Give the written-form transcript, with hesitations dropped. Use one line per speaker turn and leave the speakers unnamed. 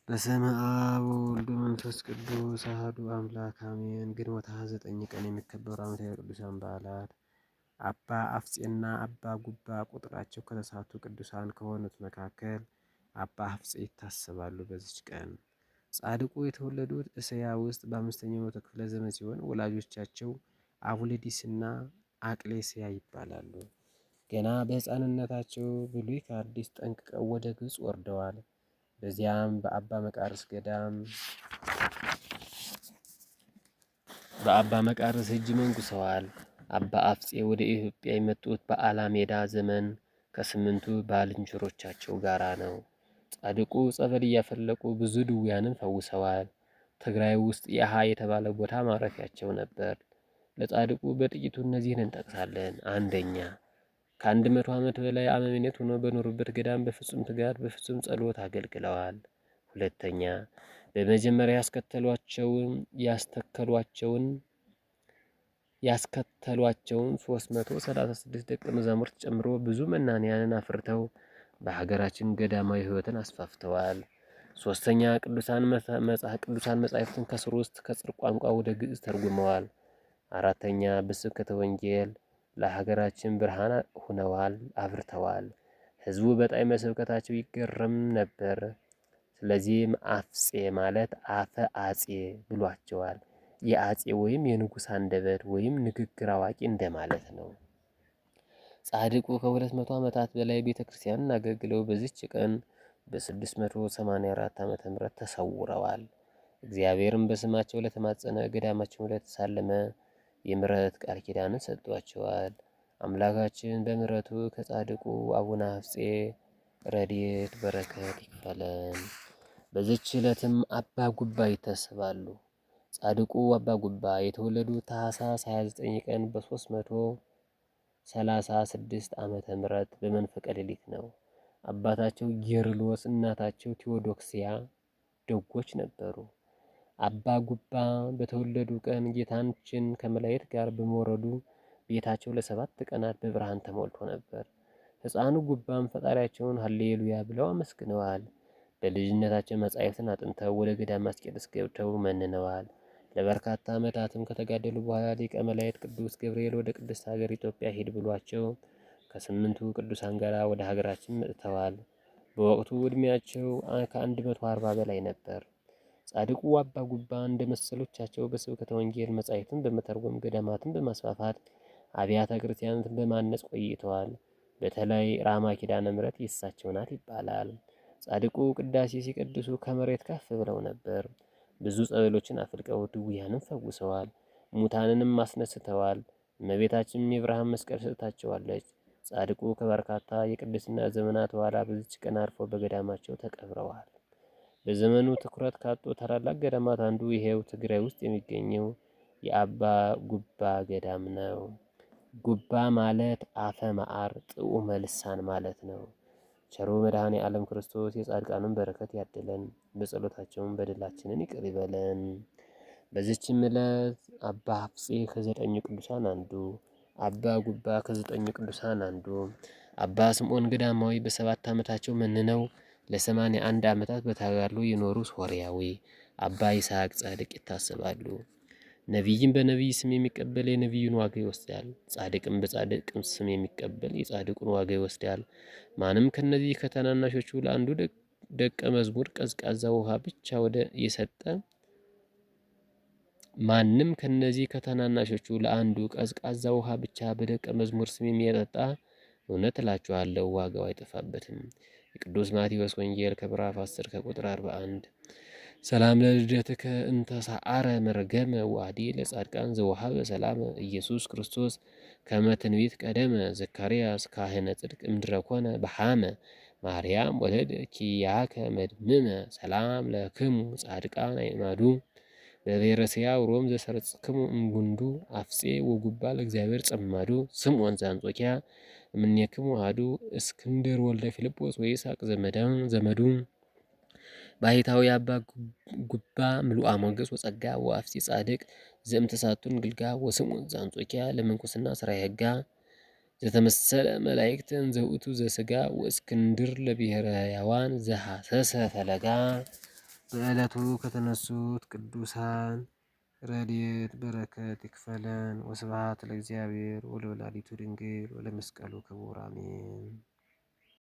በስመ አብ ወወልድ ወመንፈስ ቅዱስ አሐዱ አምላክ አሜን። ግንቦት 29 ቀን የሚከበሩ ዓመታዊ ቅዱሳን በዓላት አባ አፍጼና አባ ጉባ ቁጥራቸው ከተሳቱ ቅዱሳን ከሆኑት መካከል አባ አፍጼ ይታሰባሉ። በዚች ቀን ጻድቁ የተወለዱት እስያ ውስጥ በአምስተኛው መቶ ክፍለ ዘመን ሲሆን ወላጆቻቸው አቡልዲስና አቅሌስያ ይባላሉ። ገና በሕፃንነታቸው ብሉይ ከአዲስ ጠንቅቀው ወደ ግብፅ ወርደዋል። በዚያም በአባ መቃርስ እጅ መንጉሰዋል። አባ አፍጼ ወደ ኢትዮጵያ የመጡት በአላሜዳ ዘመን ከ8ቱ ባልንጀሮቻቸው ጋራ ነው። ጻድቁ ጸበል እያፈለቁ ብዙ ድውያንን ፈውሰዋል። ትግራይ ውስጥ ያሃ የተባለ ቦታ ማረፊያቸው ነበር። ለጻድቁ በጥቂቱ እነዚህን እንጠቅሳለን። አንደኛ ከ100 ዓመት በላይ አበምኔት ሆኖ በኖሩበት ገዳም በፍጹም ትጋት በፍጹም ጸሎት አገልግለዋል። ሁለተኛ በመጀመሪያ ያስከተሏቸውን 336 ደቀ መዛሙርት ጨምሮ ብዙ መናንያንን አፍርተው በሀገራችን ገዳማዊ ሕይወትን አስፋፍተዋል። ሶስተኛ ቅዱሳን መጻሕፍትን ከስር ውስጥ ከጽር ቋንቋ ወደ ግዕዝ ተርጉመዋል። አራተኛ በስብከተ ወንጌል ለሀገራችን ብርሃን ሆነዋል፣ አብርተዋል። ሕዝቡ በጣዕመ ስብከታቸው ይገረም ነበር። ስለዚህም አፍጼ ማለት አፈ አጼ ብሏቸዋል። የአጼ ወይም የንጉሥ አንደበት ወይም ንግግር አዋቂ እንደማለት ነው። ጻድቁ ከ200 ዓመታት በላይ ቤተ ክርስቲያንን አገልግለው በዚች ቀን በ684 ዓመተ ምህረት ተሰውረዋል። እግዚአብሔርም በስማቸው ለተማጸነ ገዳማቸውን ለተሳለመ የምሕረት ቃል ኪዳንን ሰጥቷቸዋል። አምላካችን በምሕረቱ ከጻድቁ አቡነ አፍጼ ረድኤት በረከት ይክፈለን። በዚች ዕለትም አባ ጉባ ይታሰባሉ። ጻድቁ አባ ጉባ የተወለዱት ታኅሳስ 29 ቀን በ336 ዓመተ ምህረት በመንፈቀ ሌሊት ነው። አባታቸው ጌርሎስ እናታቸው ቴዎዶክስያ ደጎች ነበሩ። አባ ጉባ በተወለዱ ቀን ጌታችን ከመላእክት ጋር በመውረዱ ቤታቸው ለ7 ቀናት በብርሃን ተሞልቶ ነበር። ሕፃኑ ጉባም ፈጣሪያቸውን ሃሌሉያ ብለው አመስግነዋል። በልጅነታቸው መጻሕፍትን አጥንተው ወደ ገዳመ አስቄጥስ ገብተው መንነዋል። ለበርካታ ዓመታትም ከተጋደሉ በኋላ ሊቀ መላእክት ቅዱስ ገብርኤል ወደ ቅድስት ሀገር ኢትዮጵያ ሂድ ብሏቸው ከ8ቱ ቅዱሳን ጋር ወደ ሀገራችን መጥተዋል። በወቅቱ ዕድሜያቸው ከ140 በላይ ነበር። ጻድቁ አባ ጉባ እንደ መሰሎቻቸው በስብከተ ወንጌል መጻሕፍትን በመተርጎም ገዳማትን በማስፋፋት አብያተ ክርስቲያናትን በማነጽ ቆይተዋል። በተለይ ራማ ኪዳነ ምሕረት የእሳቸው ናት ይባላል። ጻድቁ ቅዳሴ ሲቀድሱ ከመሬት ከፍ ብለው ነበር። ብዙ ጸበሎችን አፍልቀው ድውያንን ፈውሰዋል። ሙታንንም አስነስተዋል። እመቤታችንም የብርሃን መስቀል ሰጥታቸዋለች። ጻድቁ ከበርካታ የቅድስና ዘመናት በኋላ በዚች ቀን አርፈው በገዳማቸው ተቀብረዋል። በዘመኑ ትኩረት ካጡ ታላላቅ ገዳማት አንዱ ይሄው ትግራይ ውስጥ የሚገኘው የአባ ጉባ ገዳም ነው። ጉባ ማለት አፈ መዓር ጥዑመ ልሳን ማለት ነው። ቸሩ መድኃኔ ዓለም ክርስቶስ የጻድቃኑን በረከት ያድለን፣ በጸሎታቸውን በደላችንን ይቅር ይበለን። በዚችም ዕለት አባ አፍጼ ከ9 ቅዱሳን አንዱ፣ አባ ጉባ ከ9 ቅዱሳን አንዱ፣ አባ ስምዖን ገዳማዊ በ7 ዓመታቸው መንነው ለ81 ዓመታት በተጋድሎ የኖሩ ሶርያዊ፣ አባ ይስሐቅ ጻድቅ ይታሰባሉ። ነቢይም በነቢይ ስም የሚቀበል የነቢዩን ዋጋ ይወስዳል። ጻድቅም በጻድቅም ስም የሚቀበል የጻድቁን ዋጋ ይወስዳል። ማንም ከነዚህ ከታናናሾቹ ለአንዱ ደቀ መዝሙር ቀዝቃዛ ውሃ ብቻ በደቀ መዝሙር ስም የሚያጠጣ እውነት እላችኋለሁ ዋጋው አይጠፋበትም። የቅዱስ ማቴዎስ ወንጌል ከምዕራፍ 10 ከቁጥር 41። ሰላም ለልደትከ እንተ ሰዓረ መርገመ ወአዲ ለጻድቃን ዘወሃበ ሰላም ኢየሱስ ክርስቶስ ከመ ትንቢት ቀደመ ዘካርያስ ካህነ ጽድቅ እምድረ ኮነ በሃመ ማርያም ወለድ ኪያከ መድምመ ሰላም ለክሙ ጻድቃን አይማዱ በብሔረስያ ሮም ዘሰርጽክሙ እምጉንዱ አፍጼ ወጉባ ለእግዚአብሔር ጸማዱ ስምዖን ዘአንጾኪያ እምኔክሙ አሐዱ እስክንድር ወልደ ፊልጶስ ወይስሐቅ ዘመዱ ባሕታዊ አባ ጉባ ምሉአ ሞገስ ወጸጋ ወአፍጼ ጻድቅ ዘእምተሳቱን ግልጋ ወስምዖን ዘአንጾኪያ ለምንኩስና ሥራየ ሕጋ ዘተመሰለ መላእክትን ዘውእቱ ዘሥጋ ወእስክንድር ለብሔረ ሕያዋን ዘሐሰሰ ፈለጋ። በዕለቱ ከተነሱት ቅዱሳን ረድኤት በረከት ይክፈለን። ወስብሐት ለእግዚአብሔር ወለወላዲቱ ድንግል ወለመስቀሉ ክቡር አሜን።